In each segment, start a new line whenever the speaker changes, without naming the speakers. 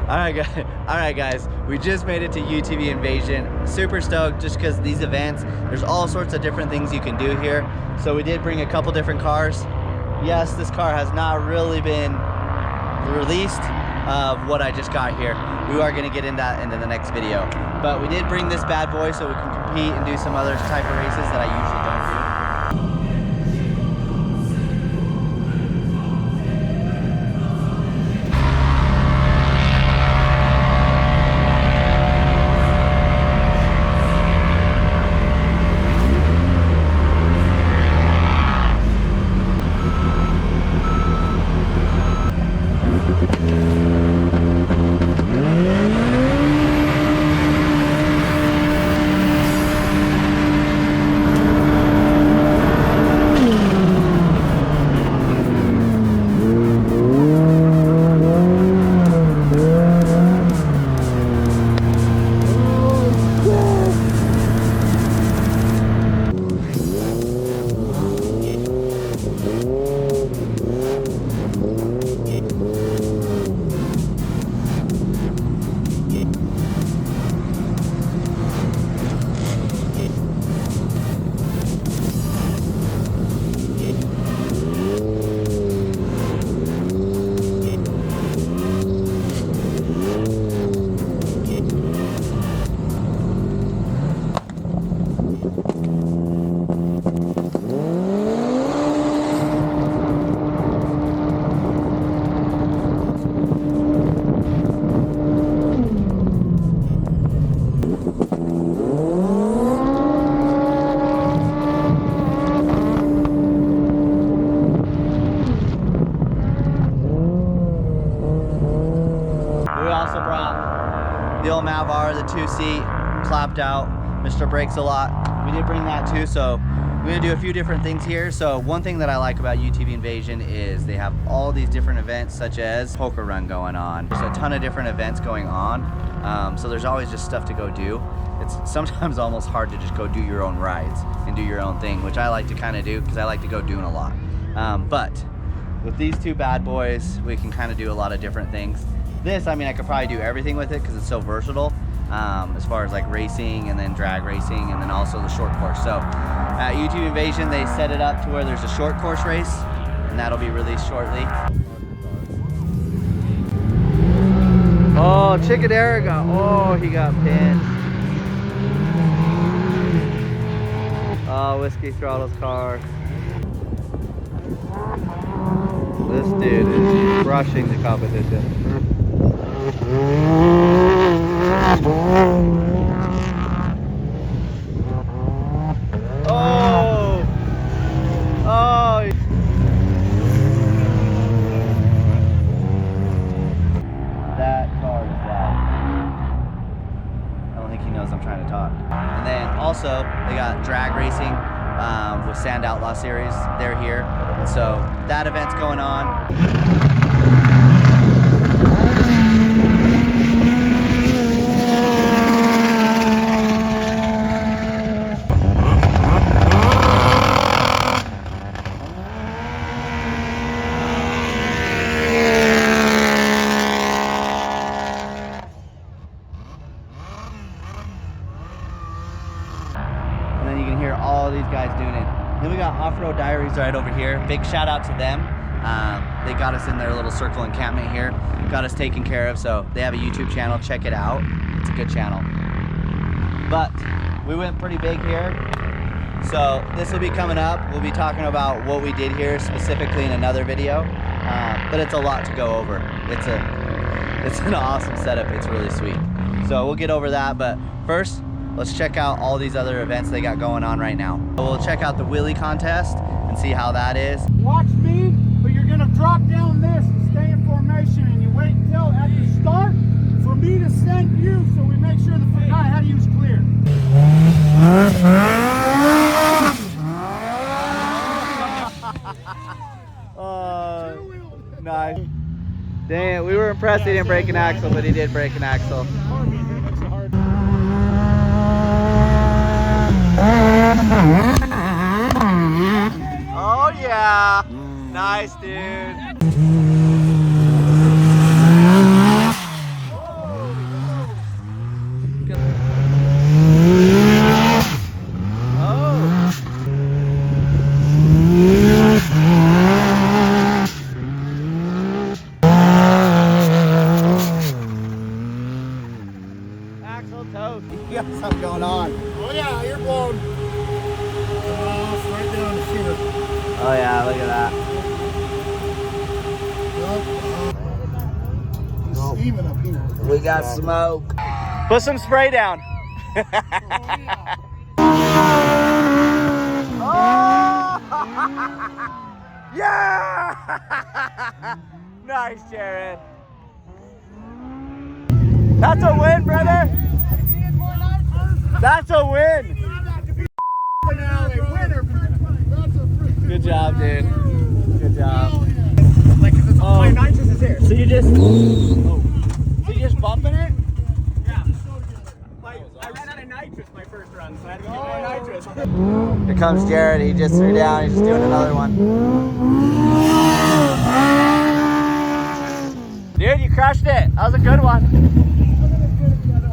Alright guys, we just made it to UTV Invasion. Super stoked just because these events, there's all sorts of different things you can do here. So we did bring a couple different cars. Yes, this car has not really been released of what I just got here. We are going to get into that into the next video. But we did bring this bad boy so we can compete and do some other type of races that I usually don't do. The 2-seat clapped out. Mr. Brakes a lot. We did bring that too, so we're gonna do a few different things here. So one thing that I like about UTV Invasion is they have all these different events, such as poker run going on. There's a ton of different events going on, so there's always just stuff to go do. It's sometimes almost hard to just go do your own rides and do your own thing, which I like to kind of do because I like to go doing a lot. But with these two bad boys, we can kind of do a lot of different things. This, I mean, I could probably do everything with it because it's so versatile. As far as like racing and then drag racing and then also the short course. So at UTV Invasion, they set it up to where there's a short course race and that'll be released shortly. Oh, Chickadera he got pinched. Oh, Whiskey Throttle's car. This dude is crushing the competition. Oh! Oh! That car is loud. I don't think he knows I'm trying to talk. And then also, they got drag racing with Sand Outlaw Series. They're here. And so that event's going on. Then we got Off-Road Diaries right over here. Big shout out to them. They got us in their little circle encampment here. Got us taken care of. So they have a YouTube channel. Check it out. It's a good channel. But we went pretty big here. So this will be coming up. We'll be talking about what we did here specifically in another video. But it's a lot to go over. It's an awesome setup. It's really sweet. So we'll get over that. But first, let's check out all these other events they got going on right now. We'll check out the Willie contest and see how that is.
Watch me, but you're gonna drop down this and stay in formation, and you wait until at the start for me to send you so we make sure the guy how to use clear.
Nice. Dang it, we were impressed he didn't break an axle, but he did break an axle. Oh yeah, nice dude.
even up here.
We got smoke.
Put some spray down. Oh! Yeah! Nice, Jared. That's a win, brother. That's a win. Good job, dude. Good job.
Like, my nitrous is here.
So you just, so you just bumping it?
Yeah. I ran out of nitrous my first run, so I had to get more nitrous.
Here comes Jared. He just threw down. He's just doing another one. Dude, you crushed it. That was a good one.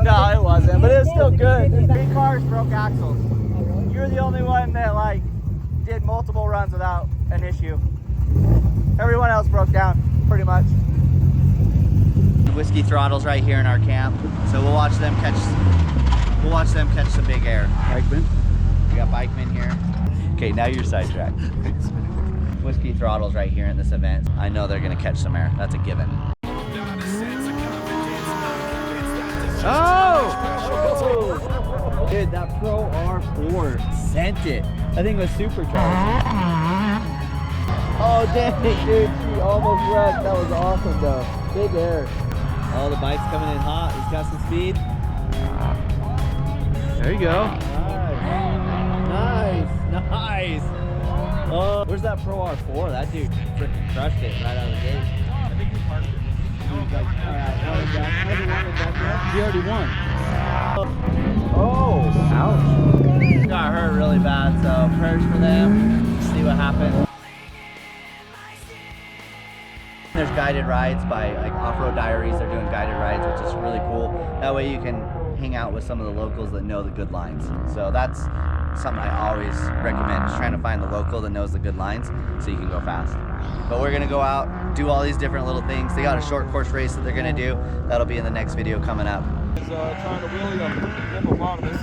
No, it wasn't, but it was still good. 3 cars broke axles. You're the only one that like did multiple runs without an issue. Everyone else broke down, pretty much. Whiskey throttles right here in our camp, so we'll watch them catch some big air. Bikeman. We got bikemen here. Okay, now you're sidetracked. Whiskey throttles right here in this event. I know they're gonna catch some air. That's a given. Oh! Dude, that Pro R4 sent it. I think it was supercharged. Oh, dang, dude, she almost wrecked. That was awesome, though. Big air. Oh, the bike's coming in hot. He's got some speed. There you go. Nice. Nice. Oh, where's that Pro R4? That dude freaking crushed it right out of the gate. I think he parked it. He was like, all right, he already won. Oh, ouch. Got hurt really bad, so prayers for them. See what happens. There's guided rides by like Off-Road Diaries. They're doing guided rides, which is really cool. That way you can hang out with some of the locals that know the good lines. So that's something I always recommend, just trying to find the local that knows the good lines so you can go fast. But we're gonna go out, do all these different little things. They got a short course race that they're gonna do. That'll be in the next video coming up.
He's trying to wheelie a hippopotamus.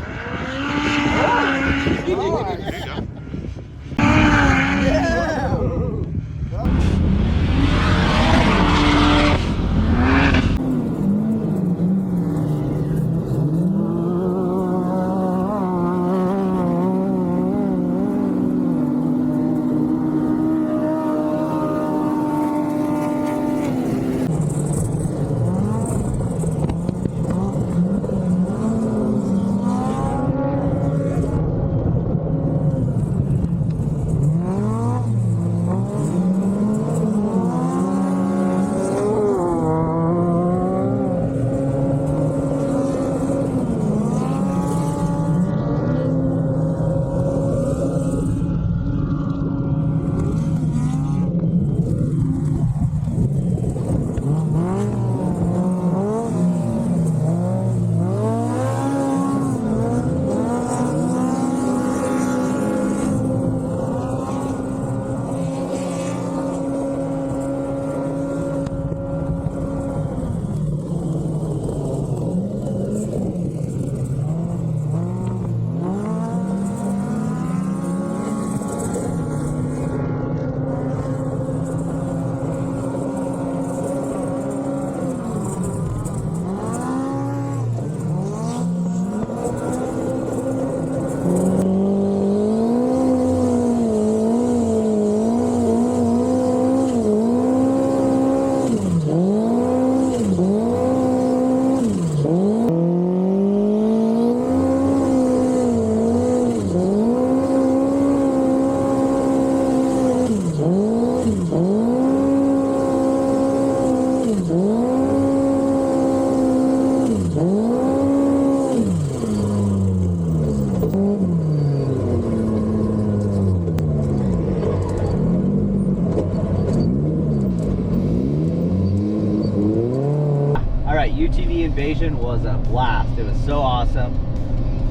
UTV Invasion was a blast. It was so awesome.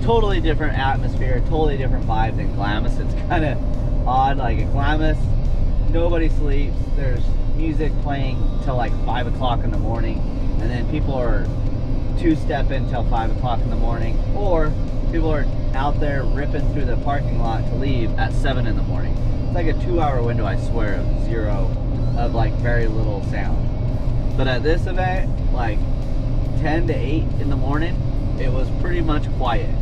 Totally different atmosphere, totally different vibe than Glamis. It's kind of odd. Like at Glamis, nobody sleeps. There's music playing till like 5 o'clock in the morning, and then people are two-stepping till 5 o'clock in the morning, or people are out there ripping through the parking lot to leave at 7 in the morning. It's like a 2-hour window, I swear, of like very little sound. But at this event, like 10 to 8 in the morning, it was pretty much quiet.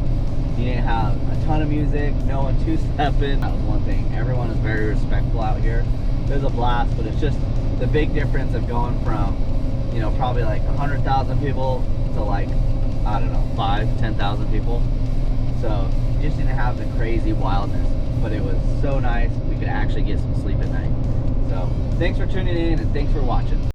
You didn't have a ton of music, no one two-stepping. That was one thing. Everyone is very respectful out here. It was a blast, but it's just the big difference of going from, you know, probably like 100,000 people to like, I don't know, 5,000, 10,000 people. So you just didn't have the crazy wildness, but it was so nice. We could actually get some sleep at night. So thanks for tuning in and thanks for watching.